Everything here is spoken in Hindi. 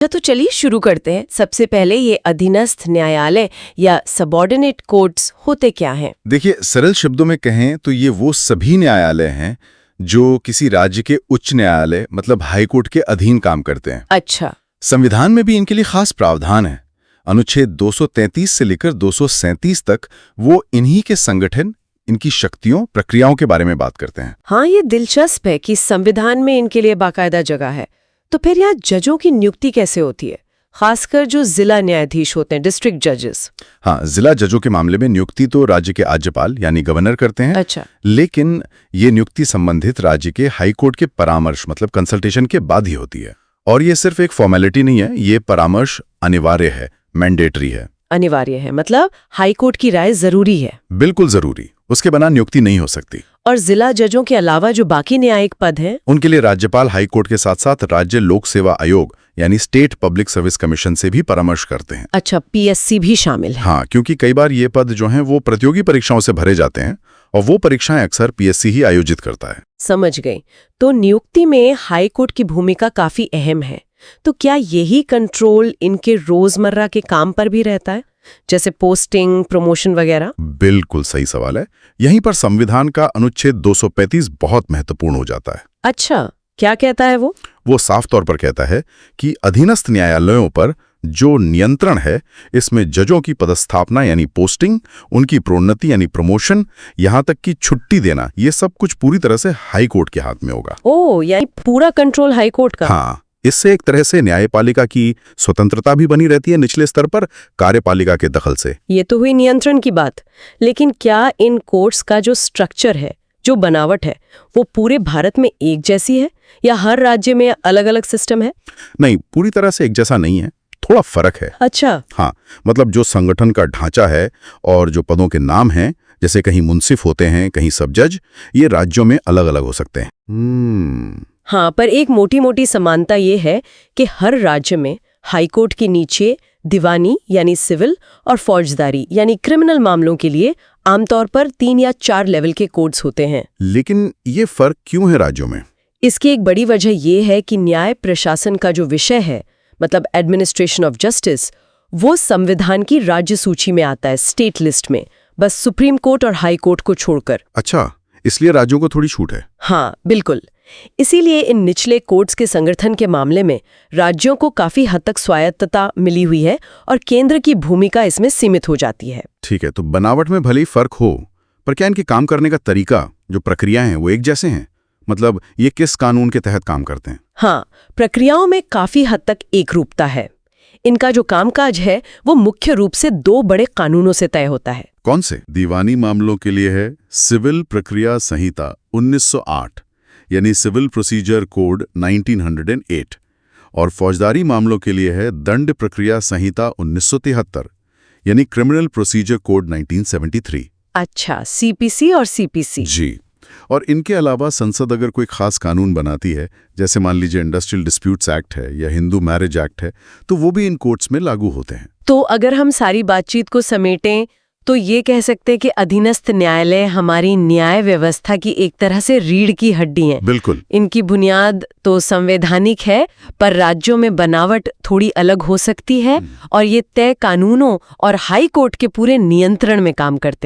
तो चलिए शुरू करते हैं। सबसे पहले ये अधीनस्थ न्यायालय या सबऑर्डिनेट कोर्ट्स होते क्या हैं? देखिए, सरल शब्दों में कहें तो ये वो सभी न्यायालय हैं जो किसी राज्य के उच्च न्यायालय मतलब हाई कोर्ट के अधीन काम करते हैं। अच्छा। संविधान में भी इनके लिए खास प्रावधान है। अनुच्छेद 233 से लेकर 237 तक वो इन्हीं के संगठन, इनकी शक्तियों, प्रक्रियाओं के बारे में बात करते हैं। हाँ, ये दिलचस्प है कि संविधान में इनके लिए बाकायदा जगह है। तो फिर यहाँ जजों की नियुक्ति कैसे होती है, खासकर जो जिला न्यायाधीश होते हैं, डिस्ट्रिक्ट जजेस? हाँ, जिला जजों के मामले में नियुक्ति तो राज्य के राज्यपाल यानी गवर्नर करते हैं। अच्छा। लेकिन ये नियुक्ति संबंधित राज्य के हाई कोर्ट के परामर्श मतलब कंसल्टेशन के बाद ही होती है। और ये सिर्फ एक फॉर्मेलिटी नहीं है, ये परामर्श अनिवार्य है, मैंडेटरी है। अनिवार्य है मतलब हाई कोर्ट की राय जरूरी है? बिल्कुल जरूरी, उसके बिना नियुक्ति नहीं हो सकती। और जिला जजों के अलावा जो बाकी न्यायिक पद हैं, उनके लिए राज्यपाल हाई कोर्ट के साथ साथ राज्य लोक सेवा आयोग यानी स्टेट पब्लिक सर्विस कमीशन से भी परामर्श करते हैं। अच्छा, पीएससी भी शामिल है? हाँ, क्योंकि कई बार ये पद जो हैं वो प्रतियोगी परीक्षाओं से भरे जाते हैं और वो परीक्षाएं अक्सर पीएससी ही आयोजित करता है। समझ गई। तो नियुक्ति में हाई कोर्ट की भूमिका काफी अहम है। तो क्या यही कंट्रोल इनके रोजमर्रा के काम पर भी रहता है, जैसे पोस्टिंग, प्रमोशन वगैरह? बिल्कुल सही सवाल है। यहीं पर संविधान का अनुच्छेद 235 बहुत महत्वपूर्ण हो जाता है। अच्छा, क्या कहता है वो? वो साफ तौर पर कहता है कि अधीनस्थ न्यायालयों पर जो नियंत्रण है, इसमें जजों की पदस्थापना यानी पोस्टिंग, उनकी प्रोन्नति यानी प्रमोशन, यहाँ तक कि छुट्टी देना, ये सब कुछ पूरी तरह से हाई कोर्ट के हाथ में होगा। ओह, यानी पूरा कंट्रोल हाई कोर्ट का? हाँ, इससे एक तरह से न्यायपालिका की स्वतंत्रता भी बनी रहती है निचले स्तर पर कार्यपालिका के दखल से। ये तो हुई नियंत्रण की बात। लेकिन क्या इन कोर्ट्स का जो स्ट्रक्चर है, जो बनावट है, वो पूरे भारत में एक जैसी है या हर राज्य में अलग अलग सिस्टम है? नहीं, पूरी तरह से एक जैसा नहीं है, थोड़ा फर्क है। अच्छा। हाँ, मतलब जो संगठन का ढांचा है और जो पदों के नाम हैं, जैसे कहीं मुंसिफ होते हैं, कहीं सब जज, ये राज्यों में अलग अलग हो सकते हैं। हाँ, पर एक मोटी मोटी समानता ये है कि हर राज्य में हाई कोर्ट के नीचे दीवानी यानी सिविल और फौजदारी यानी क्रिमिनल मामलों के लिए आमतौर पर 3 या 4 लेवल के कोर्ट्स होते हैं। लेकिन ये फर्क क्यों है राज्यों में? इसकी एक बड़ी वजह ये है कि न्याय प्रशासन का जो विषय है, मतलब एडमिनिस्ट्रेशन ऑफ जस्टिस, वो संविधान की राज्य सूची में आता है, स्टेट लिस्ट में, बस सुप्रीम कोर्ट और हाई कोर्ट को छोड़कर। अच्छा, इसलिए राज्यों को थोड़ी छूट है। हाँ, बिल्कुल। इसीलिए इन निचले कोर्ट्स के संगठन के मामले में राज्यों को काफी हद तक स्वायत्तता मिली हुई है और केंद्र की भूमिका इसमें सीमित हो जाती है। ठीक है, तो बनावट में भले ही फर्क हो, पर क्या इनके काम करने का तरीका, जो प्रक्रियाएं हैं, वो एक जैसे हैं? मतलब ये किस कानून के तहत काम करते हैं? हाँ, प्रक्रियाओं में काफी हद तक एकरूपता है। इनका जो कामकाज है वो मुख्य रूप से 2 बड़े कानूनों से तय होता है। कौन से? दीवानी मामलों के लिए है सिविल प्रक्रिया संहिता 1908 यानी सिविल प्रोसीजर कोड 1908, और फौजदारी मामलों के लिए है दंड प्रक्रिया संहिता 1973 यानी क्रिमिनल प्रोसीजर कोड 1973। अच्छा, सीपीसी और सीपीसी। जी। और इनके अलावा संसद अगर कोई खास कानून बनाती है, जैसे मान लीजिए इंडस्ट्रियल डिस्प्यूट्स एक्ट है या हिंदू मैरिज एक्ट है, तो वो भी इन कोर्ट्स में लागू होते हैं। तो अगर हम सारी बातचीत को समेटें तो ये कह सकते हैं कि अधीनस्थ न्यायालय हमारी न्याय व्यवस्था की एक तरह से रीढ़ की हड्डी हैं। बिल्कुल। इनकी बुनियाद तो संवैधानिक है, पर राज्यों में बनावट थोड़ी अलग हो सकती है और ये तय कानूनों और हाई कोर्ट के पूरे नियंत्रण में काम करते हैं।